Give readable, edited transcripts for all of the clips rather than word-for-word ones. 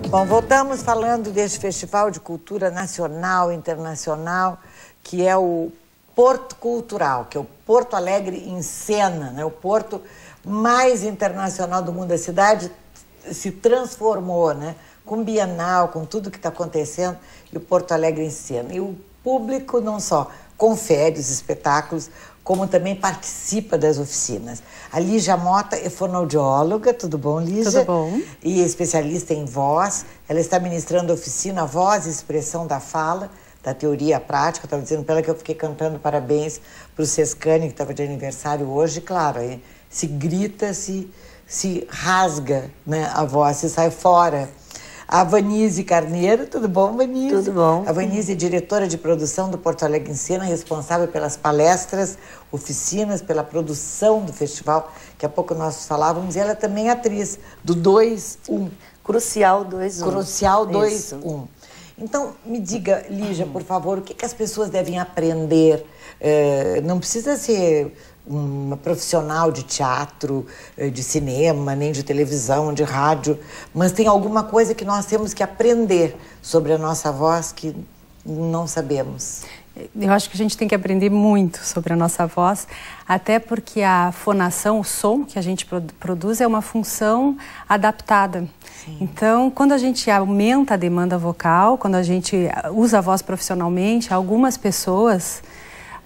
Bom, voltamos falando deste Festival de Cultura Nacional e Internacional, que é o Porto Cultural, que é o Porto Alegre em Cena, né? O porto mais internacional do mundo. A cidade se transformou, né? Com Bienal, com tudo que está acontecendo, e o Porto Alegre em Cena. E o público não só confere os espetáculos, como também participa das oficinas. A Lígia Mota é fonoaudióloga, tudo bom, Lígia? Tudo bom. E especialista em voz. Ela está ministrando a oficina Voz e Expressão da Fala, da teoria à prática. Eu estava dizendo para ela que eu fiquei cantando parabéns para o Sescani, que estava de aniversário hoje. Claro, aí se grita, se rasga, né, a voz, se sai fora. A Vanise Carneiro, tudo bom, Vanise? Tudo bom. A Vanise é diretora de produção do Porto Alegre em Cena, responsável pelas palestras, oficinas, pela produção do festival, que há pouco nós falávamos, e ela também é atriz do 2-1. Crucial 2-1. Crucial 2-1. Então, me diga, Lígia, por favor, o que as pessoas devem aprender? Não precisa ser uma profissional de teatro, de cinema, nem de televisão, de rádio, mas tem alguma coisa que nós temos que aprender sobre a nossa voz que não sabemos. Eu acho que a gente tem que aprender muito sobre a nossa voz, até porque a fonação, o som que a gente produz é uma função adaptada. Sim. Então, quando a gente aumenta a demanda vocal, quando a gente usa a voz profissionalmente, algumas pessoas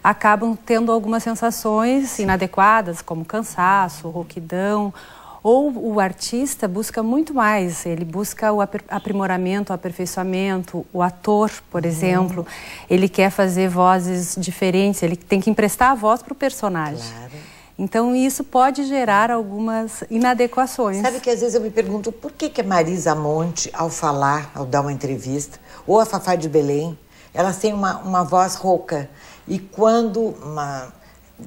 acabam tendo algumas sensações inadequadas, como cansaço, rouquidão, ou o artista busca muito mais, ele busca o aprimoramento, o aperfeiçoamento, o ator, por exemplo, ele quer fazer vozes diferentes, ele tem que emprestar a voz para o personagem. Claro. Então isso pode gerar algumas inadequações. Sabe que às vezes eu me pergunto por que a Marisa Monte, ao falar, ao dar uma entrevista, ou a Fafá de Belém, elas têm uma voz rouca. E quando,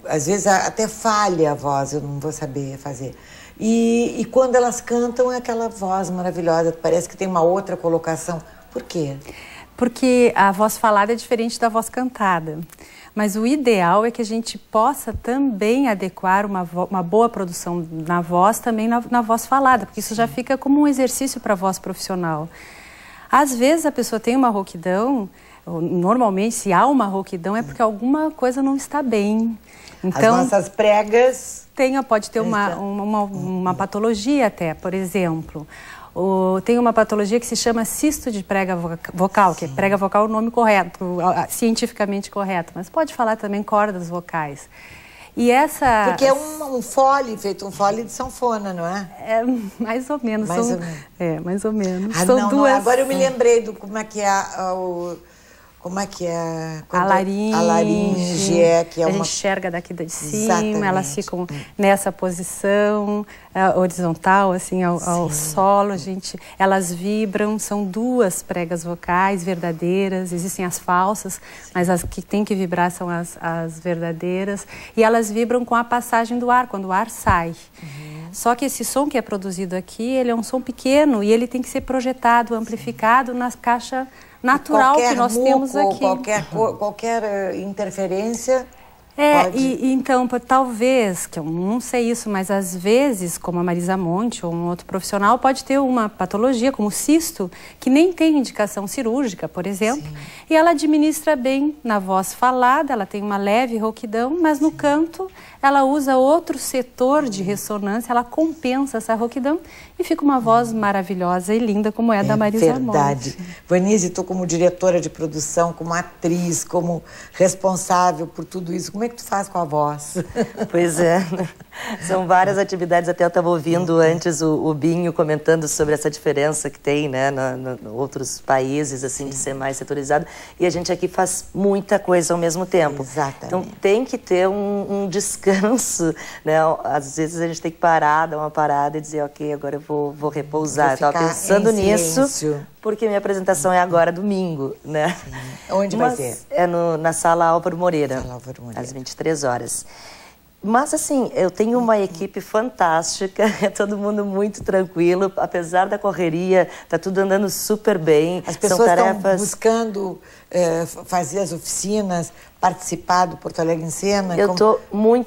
às vezes até falha a voz, eu não vou saber fazer. E quando elas cantam é aquela voz maravilhosa, parece que tem uma outra colocação. Por quê? Porque a voz falada é diferente da voz cantada. Mas o ideal é que a gente possa também adequar uma boa produção na voz, também na voz falada, porque isso já fica como um exercício para a voz profissional. Às vezes a pessoa tem uma rouquidão. Normalmente, se há uma rouquidão, é porque alguma coisa não está bem. Então, as nossas pregas... Pode ter uma patologia até, por exemplo. Tem uma patologia que se chama cisto de prega vocal, que é prega vocal é o nome correto, cientificamente correto, mas pode falar também cordas vocais. E essa... Porque é um fole, feito um fole de sanfona, não é? É, mais ou menos. Mais ou menos. É, mais ou menos. São duas... Não, agora eu me lembrei do como é que é a laringe, que é a uma... gente enxerga daqui de cima. Exatamente. Elas ficam nessa posição horizontal, assim, ao solo. Elas vibram, são duas pregas vocais verdadeiras, existem as falsas, mas as que tem que vibrar são as verdadeiras. E elas vibram com a passagem do ar, quando o ar sai. Só que esse som que é produzido aqui, ele é um som pequeno e ele tem que ser projetado, amplificado na caixa natural que nós temos aqui. Qualquer interferência... Então, talvez, que eu não sei isso, mas às vezes, como a Marisa Monte ou um outro profissional, pode ter uma patologia, como cisto, que nem tem indicação cirúrgica, por exemplo, e ela administra bem na voz falada, ela tem uma leve rouquidão, mas no canto ela usa outro setor de ressonância, ela compensa essa rouquidão e fica uma voz maravilhosa e linda, como é a da Marisa Monte. Verdade. Vanise, tu como diretora de produção, como atriz, como responsável por tudo isso, como é que tu faz com a voz? Pois é, são várias atividades, até eu estava ouvindo antes o Binho comentando sobre essa diferença que tem, né, em outros países, assim, de ser mais setorizado, e a gente aqui faz muita coisa ao mesmo tempo. Exatamente. Então tem que ter um descanso, né, às vezes a gente tem que parar, dar uma parada e dizer, ok, agora eu vou repousar. Eu estava pensando nisso, porque minha apresentação é agora domingo, né? Sim. Onde vai ser? É na Sala Álvaro Moreira, às 23 horas. Mas, assim, eu tenho uma equipe fantástica, é todo mundo muito tranquilo, apesar da correria, tá tudo andando super bem. As pessoas estão buscando fazer as oficinas, participar do Porto Alegre em Cena. Eu estou muito